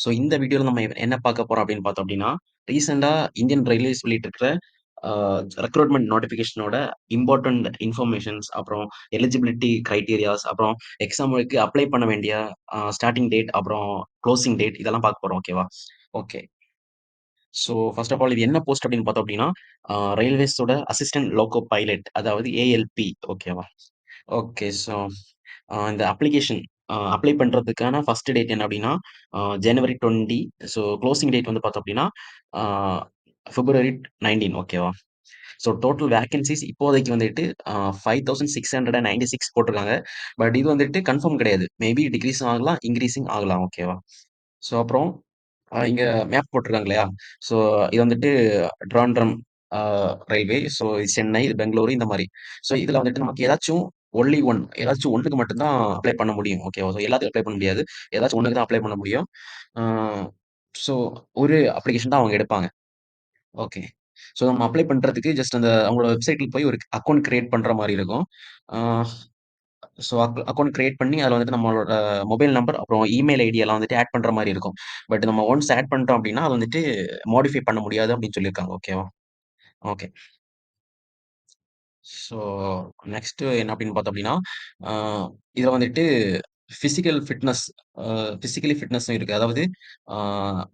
So இந்த வீடியோல நம்ம என்ன பார்க்க போறோம் அப்படின்னு பார்த்தோம் அப்படின்னா, ரீசென்ட்டா இந்தியன் ரயில்வேஸ் வெளியிட்டிருக்கிற அ ரெக்ரூட்மெண்ட் நோட்டிஃபிகேஷனோட இம்பார்ட்டன்ட் இன்ஃபர்மேஷன்ஸ், அப்புறம் எலிஜிபிலிட்டி கிரைட்டீரியாஸ், அப்புறம் எக்ஸாமுக்கு அப்ளை பண்ண வேண்டிய ஸ்டார்ட்டிங் டேட், அப்புறம் குளோசிங் டேட் இதெல்லாம் பார்க்க போறோம். ஓகேவா? Okay. So first of all இது என்ன போஸ்ட் அப்படின்னு பார்த்தோம் அப்படின்னா, ரயில்வேஸோட அசிஸ்டன்ட் லோகோ பைலட் அதாவது ஏஎல்பி. ஓகேவா? ஓகே. ஸோ இந்த அப்ளிகேஷன் அப்ளை பண்றதுக்கான ஃபர்ஸ்ட் டேட் என்ன அப்டின்னா, ஜனவரி 20. ஸோ குளோசிங் டேட் வந்து பார்த்தோம் அப்டின்னா, ஆ பிப்ரவரி 19. ஓகேவா? ஸோ டோட்டல் வேக்கன்ஸீஸ் இப்போதைக்கு வந்துட்டு 5696 போட்டிருக்காங்க. பட் இது வந்துட்டு கன்ஃபார்ம் கிடையாது. மேபி டிக்ரீஸும் ஆகலாம், இன்கிரீசிங் ஆகலாம். ஓகேவா? ஸோ அப்புறம் இங்க மேப் போட்டிருக்காங்க இல்லையா? ஸோ இது வந்துட்டு ட்ராண்ட்ரம் அ ரயில்வே. ஸோ இது சென்னை, இது பெங்களூரு இந்த மாரி. ஸோ இதுல வந்துட்டு நமக்கு ஏதாச்சும் ஒன்லி ஒன் ஏதாச்சும் ஒண்ணுக்கு மட்டும் தான் அப்ளை பண்ண முடியும். ஓகேவா? ஸோ எல்லாத்துக்கும் அப்ளை பண்ண முடியாது. ஏதாச்சும் ஒண்ணுக்கு தான் அப்ளை பண்ண முடியும். ஆ ஸோ ஒரு அப்ளிகேஷன் தான் அவங்க எடுப்பாங்க. ஓகே. ஸோ நம்ம அப்ளை பண்றதுக்கு ஜஸ்ட் அந்த அவங்களோட வெப்சைட்ல போய் ஒரு அக்கவுண்ட் கிரியேட் பண்ற மாரி இருக்கும். ஆ ஸோ அக்கவுண்ட் கிரியேட் பண்ணி அதில வந்துட்டு நம்மளோட மொபைல் நம்பர், அப்புறம் இமெயில் ஐடி எல்லாம் வந்துட்டு ஆட் பண்ற மாரி இருக்கும். பட் நம்ம ஒன்ஸ் ஆட் பண்ணிட்டோம் அப்டின்னா, அது வந்துட்டு மாடிஃபை பண்ண முடியாது அப்டின்னு சொல்லியிருக்காங்க. ஓகேவா? ஓகே. ஸோ நெக்ஸ்ட் என்ன அப்டின்னு பார்த்தோம் அப்டின்னா, ஆ இதில வந்துட்டு பிசிக்கல் ஃபிட்னஸ் அ பிசிக்கலி ஃபிட்னஸும் இருக்கு. அதாவது ஆ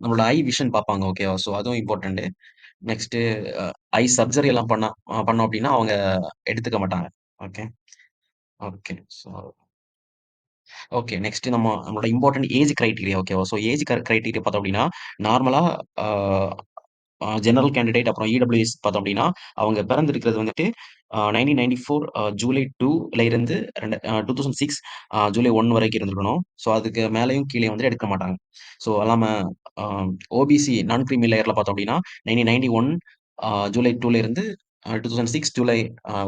நம்மளோட ஐ விஷன் பார்ப்பாங்க. ஓகேவா? ஸோ அதுவும் இம்பார்ட்டன்ட். நெக்ஸ்ட்டு அ ஐ சர்ஜரி எல்லாம் பண்ணோம் அப்டின்னா, அவங்க எடுத்துக்க மாட்டாங்க. Okay. Okay. So okay. Next நம்மளோட இம்பார்ட்டன்ட் ஏஜ் கிரைட்டீரியா. ஓகேவா? ஸோ ஏஜ் கிரைட்டீரியா பார்த்தோம் அப்டின்னா, நார்மலா ஆ ஜெனரல் கேண்டிடேட் அப்புறம் இடபிள்யூஎஸ் பார்த்தோம் அப்டின்னா, அவங்க பிறந்திருக்கிறது வந்துட்டு 1994 ஜூலை 2ல இருந்து 2006 ஜூலை 1 வரைக்கும் இருந்திருக்கணும். ஸோ அதுக்கு மேலயும் கீழயும் வந்துட்டு எடுக்க மாட்டாங்க. ஸோ அல்லாம அ ஓபிசி நான் கிரீமி லேயர்ல பார்த்தோம் அப்டின்னா, 1991 ஜூலை 2ல இருந்து 2006 ஜூலை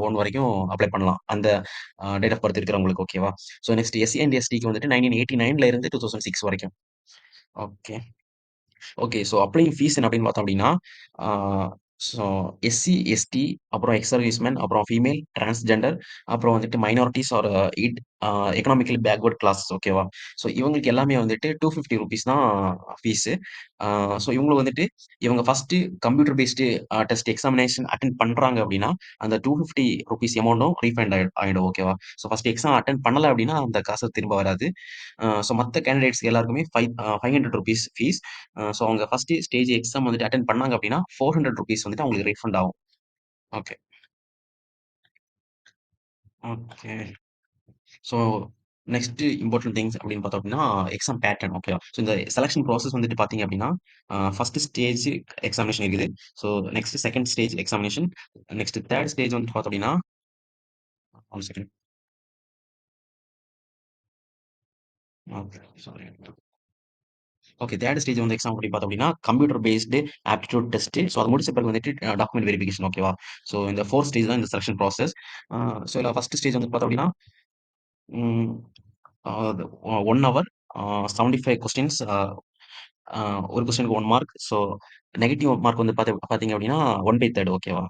1 வரைக்கும் அப்ளை பண்ணலாம். அந்த டேட் ஆஃப் பர்த் இருக்கிறவங்களுக்கு. ஓகேவா? ஸோ நெக்ஸ்ட் எஸ்சி அண்ட் எஸ்டிக்கு வந்துட்டு 1989ல இருந்து 2006 வரைக்கும். Okay. Okay. So applying fees என்ன அப்படின்னு பார்த்தோம் அப்படின்னா, ஆ ஸோ எஸ்சி, எஸ்டி, அப்புறம் எக்ஸ் சர்வீஸ்மேன், அப்புறம் ஃபீமேல், டிரான்ஸ்ஜெண்டர், அப்புறம் வந்துட்டு minorities or it uh economically backward classes. ஓகேவா? ஸோ இவங்களுக்கு எல்லாமே வந்துட்டு ₹250 தான் ஃபீஸு. ஆ ஸோ இவங்களுக்கு வந்துட்டு இவங்க first computer based test examination attend பண்றாங்க அப்படின்னா, அந்த ₹250 அமௌண்ட்டும் ரீஃபண்ட் ஆயிடும். ஓகேவா? ஸோ ஃபர்ஸ்ட் எக்ஸாம் அட்டெண்ட் பண்ணல அப்படின்னா, அந்த காசு திரும்ப வராது. ஸோ மத்த கேண்டிடேட்ஸ்க்கு எல்லாருக்குமே ₹500 ஃபீஸ். ஸோ அவங்க ஃபர்ஸ்ட் ஸ்டேஜ் எக்ஸாம் வந்துட்டு அட்டெண்ட் பண்ணாங்க அப்படின்னா, ₹400 வந்துட்டு அவங்களுக்கு ரீஃபண்ட் ஆகும். Okay. Okay. So next important things அப்படின்னு பார்த்தோம் அப்படின்னா, எக்ஸாம் பேட்டர்ன். ஓகேவா? ஸோ இந்த செலக்ஷன் ப்ராசஸ் வந்துட்டு பார்த்தீங்க அப்படின்னா, ஃபர்ஸ்ட் ஸ்டேஜ் எக்ஸாமினேஷன் இருக்குது. So next second stage examination. Next third stage வந்துட்டு பார்த்தோம் அப்படின்னா, 1 second. Okay. Sorry. Okay. Third stage வந்து எக்ஸாம் எப்படி பார்த்தோம் அப்படின்னா, computer based aptitude test. So அது முடிச்ச பிறகு வந்துட்டு டாக்குமெண்ட் வெரிஃபிகேஷன். ஓகேவா? ஸோ இந்த 4 ஸ்டேஜ் தான் இந்த செலக்ஷன் ப்ராசஸ். அ ஸோ இதுல ஃபர்ஸ்ட் ஸ்டேஜ் வந்து பார்த்தோம் அப்படின்னா, ம் அது 1 ஹவர் 75 கொஸ்டின்ஸ். அ ஒரு கொஸ்டினுக்கு 1 மார்க். ஸோ நெகட்டிவ் மார்க் வந்து பார்த்தீங்க அப்படின்னா, 1/3. ஓகேவா?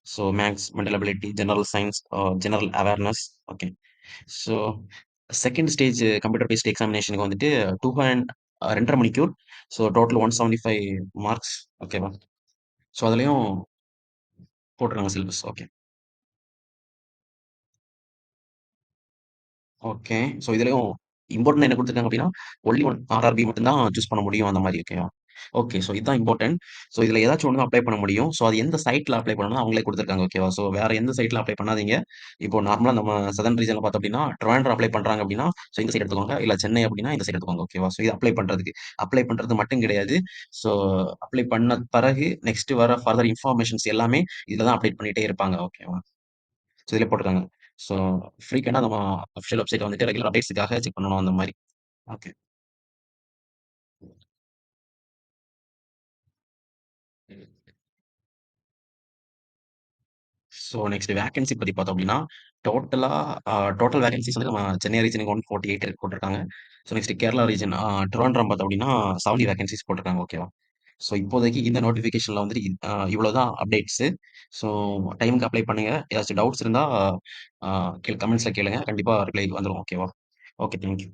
So maths, mental ability, general science, general awareness. Okay. So 2ண்ட் ஸ்டேஜ் கம்ப்யூட்டர் பேஸ்ட் எக்ஸாமினேஷனுக்கு வந்துட்டு 2 1/2 மணிக்கூர். So total 175 marks. ஓகேவா? ஸோ அதுலயும் போட்டுருக்காங்க சிலபஸ். ஓகே. ஓகே. ஸோ இதுலயும் இம்பார்ட்டன்ட் என்ன குடுத்துருக்காங்க அப்டின்னா, ஒன்லி ஒன் ஆர்ஆர்பி மட்டும் தான் சூஸ் பண்ண முடியும் அந்த மாரி. ஓகேவா? ஓகே. ஸோ இதுதான் இம்பார்ட்டன்ட். ஸோ இதுல ஏதாச்சும் ஒண்ணு தான் அப்ளை பண்ண முடியும். ஸோ அது எந்த சைட்ல அப்ளை பண்ணணும்னு அவங்களே குடுத்துருக்காங்க. ஓகேவா? ஸோ வேற எந்த சைட்ல அப்ளை பண்ணாதீங்க. இப்போ நார்மலா நம்ம சதர்ன் ரீஜன்ல பார்த்தோம் அப்டின்னா, ட்ரிவாண்ட்ரம் அப்ளை பண்றாங்க அப்டின்னா, ஸோ இந்த சைட் எடுத்துக்கோங்க. இல்ல சென்னை அப்டின்னா இந்த சைட் எடுத்துக்கோங்க. ஓகேவா? ஸோ இது அப்ளை பண்றதுக்கு. அப்ளை பண்றது மட்டும் கிடையாது. ஸோ அப்ளை பண்ண பிறகு நெக்ஸ்ட் வர ஃபர்தர் இன்ஃபர்மேஷன்ஸ் எல்லாமே இதுல தான் அப்டேட் பண்ணிட்டே இருப்பாங்க. ஓகேவா? ஸோ இதிலே போட்டுருக்காங்க. ஸோ ஃப்ரீக்வென்ட்டா நம்ம அஃபிஷியல் வெப்சைட் வந்துட்டு ரெகுலர் அப்டேட்ஸ்க்காக செக் பண்ணணும் அந்த மாரி. ஓகே. ஸோ நெக்ஸ்ட் வேக்கன்சி பத்தி பார்த்தோம் அப்டின்னா, டோட்டலா டோட்டல் வேக்கன்ஸீஸ் வந்து நம்ம சென்னை ரீஜனுக்கு 148 போட்டுருக்காங்க. So next Kerala region Trivandrum பார்த்தோம் அப்டின்னா 70 வேக்கன்ஸீஸ் போட்டுருக்காங்க. ஓகேவா? ஸோ இப்போதைக்கு இந்த நோட்டிஃபிகேஷன்ல வந்துட்டு இவ்வளோ தான் அப்டேட்ஸு. ஸோ டைமுக்கு அப்ளை பண்ணுங்க. ஏதாச்சும் டவுட்ஸ் இருந்தா கமெண்ட்ஸ்ல கேளுங்க. கண்டிப்பா ரிப்ளை வந்துரும். ஓகேவா? ஓகே. Thank you.